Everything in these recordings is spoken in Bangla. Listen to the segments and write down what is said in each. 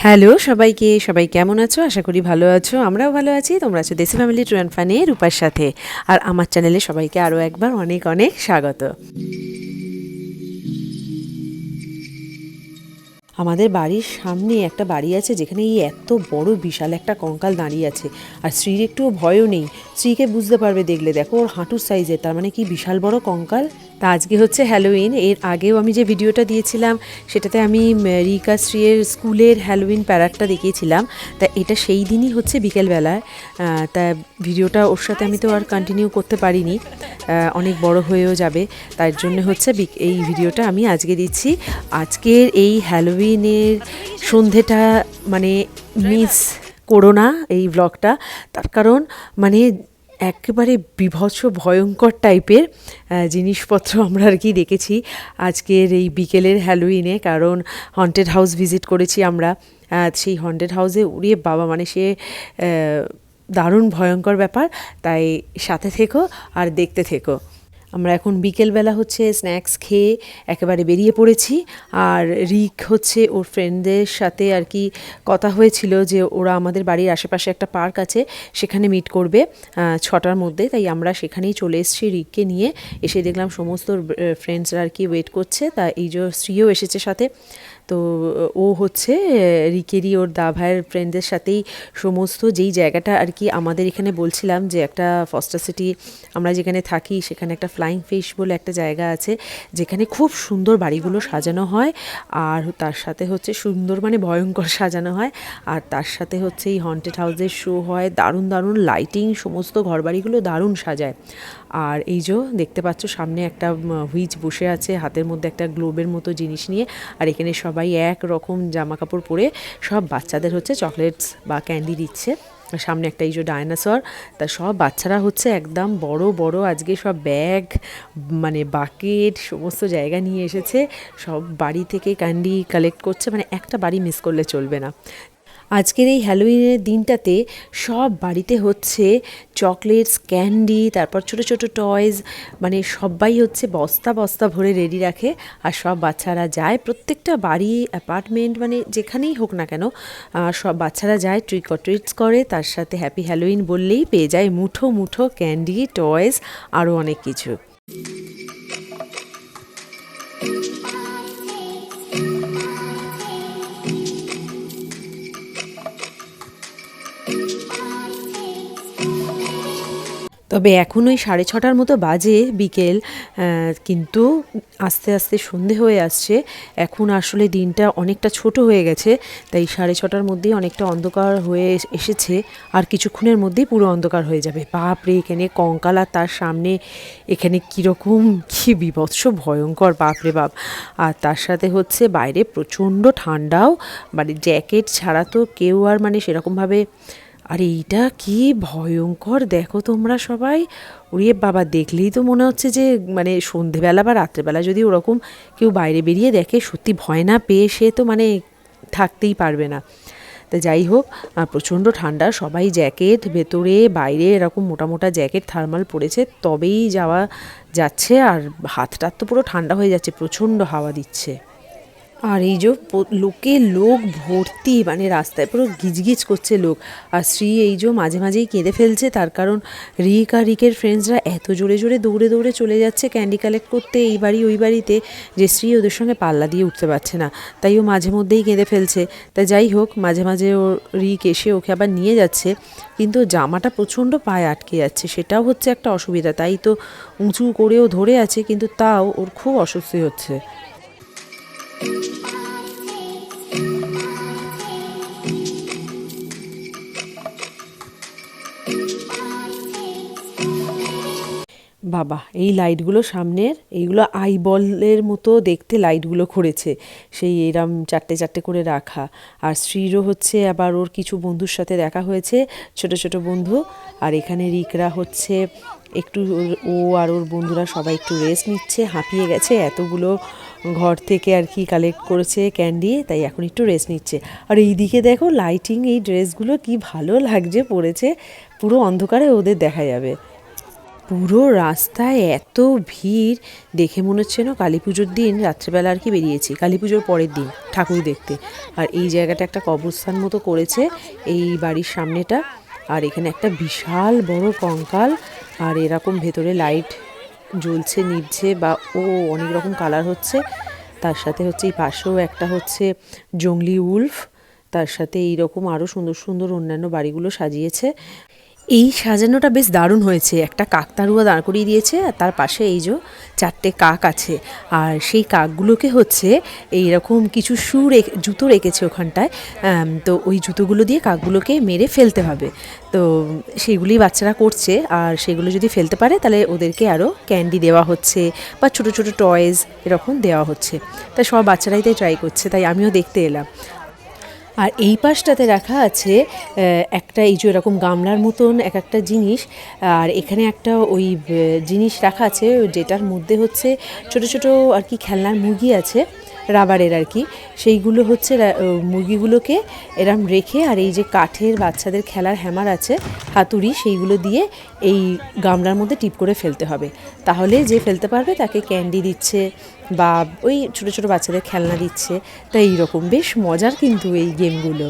হ্যালো সবাইকে, সবাই কেমন আছো? আশা করি ভালো আছো। আমরাও ভালো আছি। তোমরা আছো দেশি ফ্যামিলি ট্রু অ্যান্ড ফানি রূপার সাথে। আর আমার চ্যানেলে সবাইকে আরও একবার অনেক অনেক স্বাগত। আমাদের বাড়ির সামনে একটা বাড়ি আছে যেখানে এই এত বড় বিশাল একটা কঙ্কাল দাঁড়িয়ে আছে। আর স্ত্রীর একটুও ভয়ও নেই। স্ত্রীকে বুঝতে পারবে দেখলে, দেখো ওর হাঁটুর সাইজের, তার মানে কি বিশাল বড় কঙ্কাল। তা আজকে হচ্ছে হ্যালোউইন। এর আগেও আমি যে ভিডিওটা দিয়েছিলাম সেটাতে আমি রিকা শ্রীয়ের স্কুলের হ্যালোউইন প্যারাডটা দেখিয়েছিলাম। তা এটা সেই দিনই হচ্ছে বিকেলবেলায়। তা ভিডিওটা ওর সাথে আমি তো আর কন্টিনিউ করতে পারিনি, অনেক বড় হয়েও যাবে। তার জন্য হচ্ছে এই ভিডিওটা আমি আজকে দিচ্ছি। আজকের এই হ্যালোউইনের সন্ধেটা মানে মিস করো না এই ব্লগটা। তার কারণ মানে একেবারে বীভৎস ভয়ঙ্কর টাইপের জিনিসপত্র আমরা আর কি দেখেছি আজকের এই বিকেলের হ্যালোউইনে। কারণ হন্টেড হাউস ভিজিট করেছি আমরা। সেই হন্টেড হাউসে উড়িয়ে বাবা, মানে সে দারুণ ভয়ঙ্কর ব্যাপার। তাই সাথে থেকো আর দেখতে থেকো। আমরা এখন বিকেলবেলা হচ্ছে স্ন্যাক্স খেয়ে একেবারে বেরিয়ে পড়েছি। আর রিক হচ্ছে ওর ফ্রেন্ডদের সাথে আর কি কথা হয়েছিল যে ওরা আমাদের বাড়ির আশেপাশে একটা পার্ক আছে, সেখানে মিট করবে 6টার মধ্যে। তাই আমরা সেখানেই চলে এসেছি রিককে নিয়ে। এসে দেখলাম সমস্ত ফ্রেন্ডসরা আর কি ওয়েট করছে। তা এই যে শ্রীও এসেছে সাথে। তো ও হচ্ছে রিকেরই ওর দা ভাইয়ের ফ্রেন্ডদের সাথেই সমস্ত যেই জায়গাটা আর কি আমাদের এখানে বলছিলাম যে একটা ফস্টার সিটি আমরা যেখানে থাকি সেখানে একটা ফ্লাইং ফিশ বলে একটা জায়গা আছে যেখানে খুব সুন্দর বাড়িগুলো সাজানো হয়। আর তার সাথে হচ্ছে সুন্দর মানে ভয়ঙ্কর সাজানো হয়। আর তার সাথে হচ্ছে এই হন্টেড হাউসের শো হয়, দারুণ দারুণ লাইটিং, সমস্ত ঘরবাড়িগুলো দারুণ সাজায়। আর এই যে দেখতে পাচ্ছ সামনে একটা হুইচ বসে আছে হাতের মধ্যে একটা গ্লোবের মতো জিনিস নিয়ে। আর এখানে সবাই এক রকম জামা কাপড় পরে সব বাচ্চাদের হচ্ছে চকলেটস বা ক্যান্ডি দিচ্ছে। সামনে একটা এই যে ডায়নাসর। তা সব বাচ্চারা হচ্ছে একদম বড় বড় আজকে সব ব্যাগ মানে বাকেট সমস্ত জায়গা নিয়ে এসেছে। সব বাড়ি থেকে ক্যান্ডি কালেক্ট করছে, মানে একটা বাড়ি মিস করলে চলবে না। আজকের এই হ্যালোউইনের দিনটাতে সব বাড়িতে হচ্ছে চকলেটস, ক্যান্ডি, তারপর ছোট ছোট টয়স, মানে সবাই হচ্ছে বস্তা বস্তা ভরে রেডি রাখে। আর সব বাচ্চারা যায়, প্রত্যেকটা বাড়ি, অ্যাপার্টমেন্ট, মানে যেখানেই হোক না কেন সব বাচ্চারা যায়, ট্রিক অর ট্রিটস করে। তার সাথে হ্যাপি হ্যালোউইন বললেই পেয়ে যায় মুঠো মুঠো ক্যান্ডি, টয়স, আরও অনেক কিছু। তবে এখন ওই 6:30 মতো বাজে বিকেল, কিন্তু আস্তে আস্তে সন্ধে হয়ে আসছে। এখন আসলে দিনটা অনেকটা ছোট হয়ে গেছে, তাই 6:30 মধ্যেই অনেকটা অন্ধকার হয়ে এসেছে। আর কিছুক্ষণের মধ্যেই পুরো অন্ধকার হয়ে যাবে। বাপরে, এখানে কঙ্কাল আর তার সামনে এখানে কীরকম কী বিভৎস ভয়ঙ্কর, বাপরে বাপ। আর তার সাথে হচ্ছে বাইরে প্রচণ্ড ঠান্ডাও, মানে জ্যাকেট ছাড়া তো কেউ আর মানে সেরকমভাবে। আর এইটা কি ভয়ঙ্কর দেখো তোমরা সবাই। ওরে বাবা, দেখলেই তো মনে হচ্ছে যে মানে সন্ধেবেলা বা রাত্রেবেলা যদি ওরকম কেউ বাইরে বেরিয়ে দেখে, সত্যি ভয় না পেয়ে সে তো মানে থাকতেই পারবে না। তা যাই হোক, প্রচণ্ড ঠান্ডা, সবাই জ্যাকেট ভেতরে বাইরে এরকম মোটা মোটা জ্যাকেট থার্মাল পরেছে তবেই যাওয়া যাচ্ছে। আর হাতটা তো পুরো ঠান্ডা হয়ে যাচ্ছে, প্রচণ্ড হাওয়া দিচ্ছে। আর এই যে লোক ভর্তি, মানে রাস্তায় পুরো গিজগিজ করছে লোক। আর শ্রী এই যে মাঝে মাঝেই কেঁদে ফেলছে, তার কারণ রিক আর রিকের ফ্রেন্ডসরা এত জোরে জোরে দৌড়ে দৌড়ে চলে যাচ্ছে ক্যান্ডি কালেক্ট করতে এই বাড়ি ওই বাড়িতে, যে শ্রী ওদের সঙ্গে পাল্লা দিয়ে উঠতে পারছে না। তাই ও মাঝে মধ্যেই কেঁদে ফেলছে। তা যাই হোক, মাঝে মাঝে ও রিক এসে ওকে আবার নিয়ে যাচ্ছে, কিন্তু জামাটা প্রচণ্ড পায়ে আটকে যাচ্ছে, সেটাও হচ্ছে একটা অসুবিধা। তাই তো উঁচু করেও ধরে আছে, কিন্তু তাও ওর খুব অস্বস্তি হচ্ছে। বাবা, এই লাইটগুলো সামনের এইগুলো আইবলের মতো দেখতে লাইটগুলো করেছে, সেই এরম চারটে চারটে করে রাখা। আর শ্রীরও হচ্ছে আবার ওর কিছু বন্ধুর সাথে দেখা হয়েছে, ছোট ছোট বন্ধু। আর এখানে রিকরা হচ্ছে একটু, ও আর ওর বন্ধুরা সবাই একটু রেস্ট নিচ্ছে, হাঁপিয়ে গেছে, এতগুলো ঘর থেকে আর কি কালেক্ট করেছে ক্যান্ডি, তাই এখন একটু রেস্ট নিচ্ছে। আর এইদিকে দেখো লাইটিং, এই ড্রেসগুলো কি ভালো লাগছে পরেছে, পুরো অন্ধকারে ওদের দেখা যাবে। পুরো রাস্তায় এত ভিড়, দেখে মনে হচ্ছে না কালী পুজোর দিন রাত্রেবেলা আর কি বেরিয়েছি, কালী পুজোর পরের দিন ঠাকুর দেখতে। আর এই জায়গাটা একটা কবরস্থান মতো করেছে এই বাড়ির সামনেটা। আর এখানে একটা বিশাল বড় কঙ্কাল, আর এরকম ভেতরে লাইট জ্বলছে নিভছে বা অনেক রকম কালার হচ্ছে। তার সাথে হচ্ছে এই পাশেও একটা হচ্ছে জংলি উলফ, তার সাথে এইরকম আরও সুন্দর সুন্দর অন্যান্য বাড়িগুলো সাজিয়েছে। এই সাজানোটা বেশ দারুণ হয়েছে। একটা কাকতাড়ুয়া দাঁড় করিয়ে দিয়েছে আর তার পাশে এই যে 4টে কাক আছে, আর সেই কাকগুলোকে হচ্ছে এইরকম কিছু জুতো রেখেছে ওখানটায়। তো ওই জুতোগুলো দিয়ে কাকগুলোকে মেরে ফেলতে হবে। তো সেগুলি বাচ্চারা করছে, আর সেগুলো যদি ফেলতে পারে তাহলে ওদেরকে আরও ক্যান্ডি দেওয়া হচ্ছে বা ছোটো ছোটো টয়েস এরকম দেওয়া হচ্ছে। তাই সব বাচ্চারাই তাই ট্রাই করছে, তাই আমিও দেখতে এলাম। আর এই পাশটাতে রাখা আছে একটা এই যে এরকম গামলার মতন একটা জিনিস, আর এখানে একটা ওই জিনিস রাখা আছে যেটার মধ্যে হচ্ছে ছোট ছোট আর কি খেলনার মুরগি আছে, রাবারের আর কি। সেইগুলো হচ্ছে মুরগিগুলোকে এরম রেখে, আর এই যে কাঠের বাচ্চাদের খেলার হ্যামার আছে হাতুড়ি, সেইগুলো দিয়ে এই গামলার মধ্যে টিপ করে ফেলতে হবে। তাহলে যে ফেলতে পারবে তাকে ক্যান্ডি দিচ্ছে বা ওই ছোটো ছোটো বাচ্চাদের খেলনা দিচ্ছে। তাই এইরকম বেশ মজার কিন্তু এই গেমগুলো।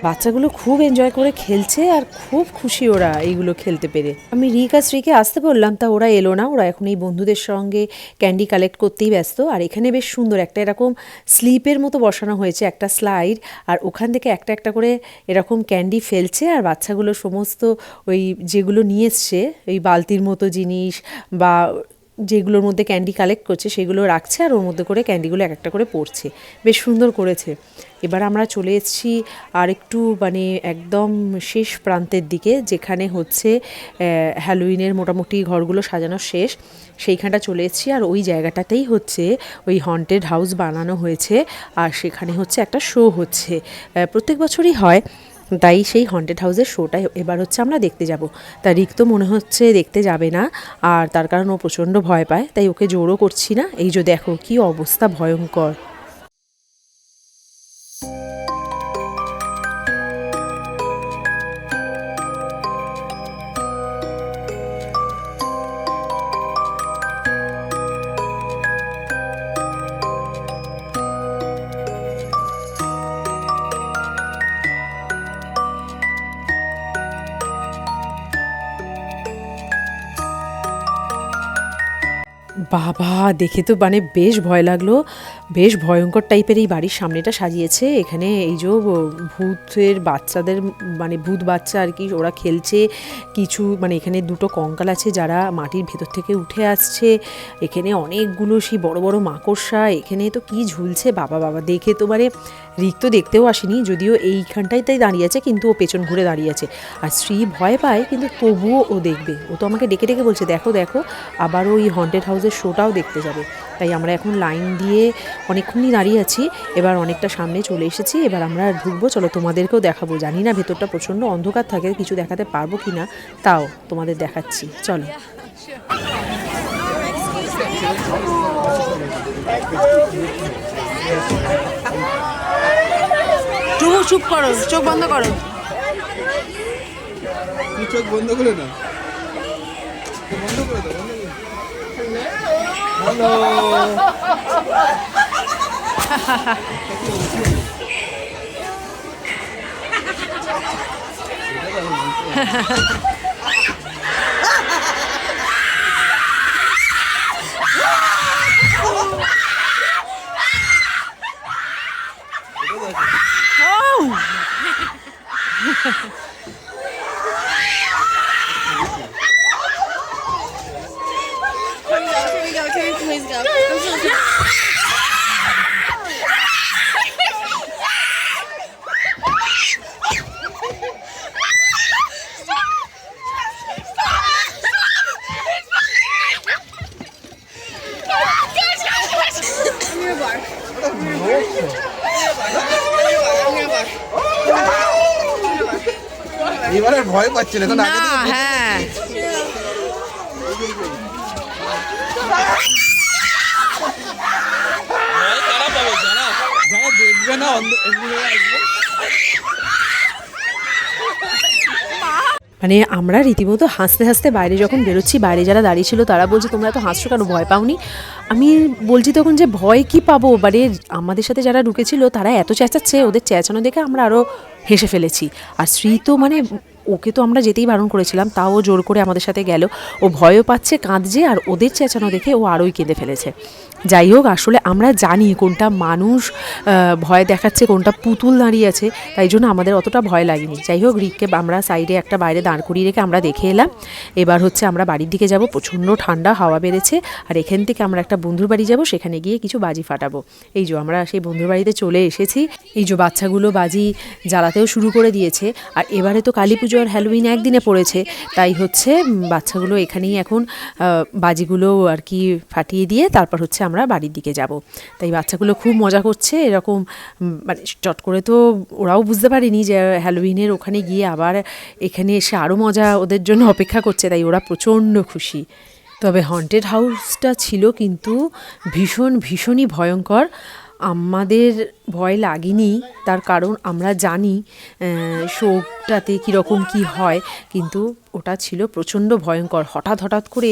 বাচ্চাগুলো খুব এনজয় করে খেলছে আর খুব খুশি ওরা এইগুলো খেলতে পেরে। আমি রিক আর শ্রীকে আসতে বললাম, তা ওরা এলো না। ওরা এখন এই বন্ধুদের সঙ্গে ক্যান্ডি কালেক্ট করতেই ব্যস্ত। আর এখানে বেশ সুন্দর একটা এরকম স্লিপের মতো বসানো হয়েছে, একটা স্লাইড, আর ওখান থেকে একটা একটা করে এরকম ক্যান্ডি ফেলছে। আর বাচ্চাগুলো সমস্ত ওই যেগুলো নিয়ে এসছে ওই বালতির মতো জিনিস বা যেগুলোর মধ্যে ক্যান্ডি কালেক্ট করছে সেগুলো রাখছে, আর ওর মধ্যে করে ক্যান্ডিগুলো এক একটা করে পড়ছে। বেশ সুন্দর করেছে। এবার আমরা চলে এসেছি আর একটু মানে একদম শেষ প্রান্তের দিকে, যেখানে হচ্ছে হ্যালোউইনের মোটামুটি ঘরগুলো সাজানো শেষ, সেইখানটা চলে এসেছি। আর ওই জায়গাটাতেই হচ্ছে ওই হন্টেড হাউস বানানো হয়েছে, আর সেখানে হচ্ছে একটা শো হচ্ছে, প্রত্যেক বছরই হয়। তাই সেই হন্টেড হাউসের শোটা এবার হচ্ছে আমরা দেখতে যাব। তা রিক তো মনে হচ্ছে দেখতে যাবে না, আর তার কারণ ও প্রচণ্ড ভয় পায়, তাই ওকে জোরও করছি না। এই যে দেখো কি অবস্থা ভয়ঙ্কর। বাবা, দেখে তো মানে বেশ ভয় লাগলো। বেশ ভয়ঙ্কর টাইপের এই বাড়ির সামনেটা সাজিয়েছে। এখানে এই যে ভূতের বাচ্চাদের মানে ভূত বাচ্চা আর কি, ওরা খেলছে কিছু। মানে এখানে দুটো কঙ্কাল আছে যারা মাটির ভেতর থেকে উঠে আসছে। এখানে অনেকগুলো সেই বড় বড় মাকড়সা, এখানে তো কি ঝুলছে বাবা বাবা, দেখে তো মানে রিক তো দেখতেও আসেনি, যদিও এইখানটাই তাই দাঁড়িয়ে আছে, কিন্তু ও পেছন ঘুরে দাঁড়িয়ে আছে। আর শ্রী ভয় পায় কিন্তু তবুও ও দেখবে। ও তো আমাকে ডেকে ডেকে বলছে দেখো দেখো, আবারও ওই হন্টেড হাউসের শোটাও দেখতে যাবে। তাই আমরা এখন লাইন দিয়ে অনেকক্ষণই দাঁড়িয়ে আছি। এবার অনেকটা সামনে চলে এসেছি, এবার আমরা ঢুকবো। চলো তোমাদেরকেও দেখাবো। জানি না ভেতরটা প্রচণ্ড অন্ধকার থাকে, কিছু দেখাতে পারবো কি না, তাও তোমাদের দেখাচ্ছি। চলো। চুপ করো, চোখ বন্ধ করো। চোখ বন্ধ করে না, বন্ধ করে দাও। হ্যালো। এবারে ভয় পাচ্ছে না, হ্যাঁ দেখবে না। মানে আমরা রীতিমতো হাসতে হাসতে বাইরে যখন বেরোচ্ছি, বাইরে যারা দাঁড়িয়ে ছিল তারা বলছে তোমরা এত হাসছো কেন, ভয় পাওনি? আমি বলছি তখন যে ভয় কি পাবো, মানে আমাদের সাথে যারা ঢুকেছিল তারা এত চেঁচাচ্ছে, ওদের চেঁচানো দেখে আমরা আরও হেসে ফেলেছি। আর শ্রী তো মানে ওকে তো আমরা যেতেই বারণ করেছিলাম, তাও ও জোর করে আমাদের সাথে গেল। ও ভয়ও পাচ্ছে, কাঁদছে, আর ওদের চেঁচানো দেখে ও আরোই কেঁদে ফেলেছে। যাই হোক, আসলে আমরা জানি কোনটা মানুষ ভয় দেখাচ্ছে, কোনটা পুতুল দাঁড়িয়ে আছে, তাই জন্য আমাদের অতটা ভয় লাগেনি। যাই হোক, রিককে আমরা সাইডে একটা বাইরে দাঁড় করিয়ে রেখে আমরা দেখে এলাম। এবার হচ্ছে আমরা বাড়ির দিকে যাব, প্রচণ্ড ঠান্ডা হাওয়া বেড়েছে, আর এখান থেকে আমরা একটা বন্ধুর বাড়ি যাব, সেখানে গিয়ে কিছু বাজি ফাটাবো। এই যে আমরা সেই বন্ধুর বাড়িতে চলে এসেছি। এই যে বাচ্চাগুলো বাজি জ্বালাতেও শুরু করে দিয়েছে। আর এবারে তো কালী পুজো আর হ্যালোউইন একদিনে পড়েছে, তাই হচ্ছে বাচ্চাগুলো এখানেই এখন বাজিগুলো আর কি ফাটিয়ে দিয়ে তারপর হচ্ছে আমরা বাড়ির দিকে যাব। তাই বাচ্চাগুলো খুব মজা করছে এরকম, মানে চট করে তো ওরাও বুঝতে পারেনি যে হ্যালোউইনের ওখানে গিয়ে আবার এখানে এসে আরও মজা ওদের জন্য অপেক্ষা করছে, তাই ওরা প্রচণ্ড খুশি। তবে হন্টেড হাউসটা ছিল কিন্তু ভীষণই ভয়ঙ্কর। আমাদের ভয় লাগেনি, তার কারণ আমরা জানি শোটাতে কীরকম কী হয়, কিন্তু ওটা ছিল প্রচণ্ড ভয়ঙ্কর। হঠাৎ করে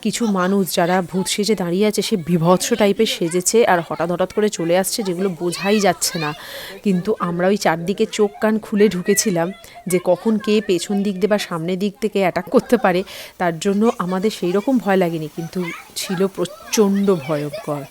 কিছু মানুষ যারা ভূত সেজে দাঁড়িয়ে আছে, সে বীভৎস টাইপের সেজেছে আর হঠাৎ করে চলে আসছে, যেগুলো বোঝাই যাচ্ছে না। কিন্তু আমরা ওই চারদিকে চোখ কান খুলে ঢুকেছিলাম যে কখন কে পেছন দিক দিয়ে বা সামনের দিক থেকে অ্যাটাক করতে পারে, তার জন্য আমাদের সেই রকম ভয় লাগেনি, কিন্তু ছিল প্রচণ্ড ভয়ঙ্কর।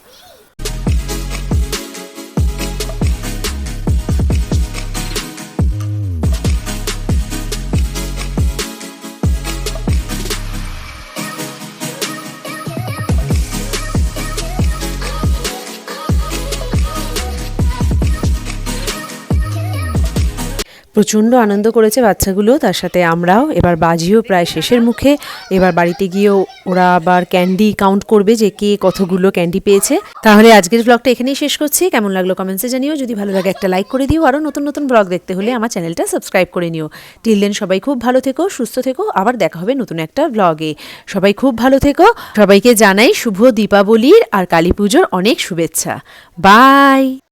প্রচণ্ড আনন্দ করেছে বাচ্চাগুলো, তার সাথে আমরাও। এবার বাজিও প্রায় শেষের মুখে। এবার বাড়িতে গিয়েও ওরা আবার ক্যান্ডি কাউন্ট করবে যে কে কতগুলো ক্যান্ডি পেয়েছে। তাহলে আজকের ব্লগটা এখানেই শেষ করছি। কেমন লাগলো কমেন্টসে জানিও, যদি ভালো লাগে একটা লাইক করে দিও, আরও নতুন ব্লগ দেখতে হলে আমার চ্যানেলটা সাবস্ক্রাইব করে নিও। টিল দেন সবাই খুব ভালো থেকো, সুস্থ থেকো, আবার দেখা হবে নতুন একটা ব্লগে। সবাই খুব ভালো থেকো, সবাইকে জানাই শুভ দীপাবলির আর কালী পুজোর অনেক শুভেচ্ছা। বাই।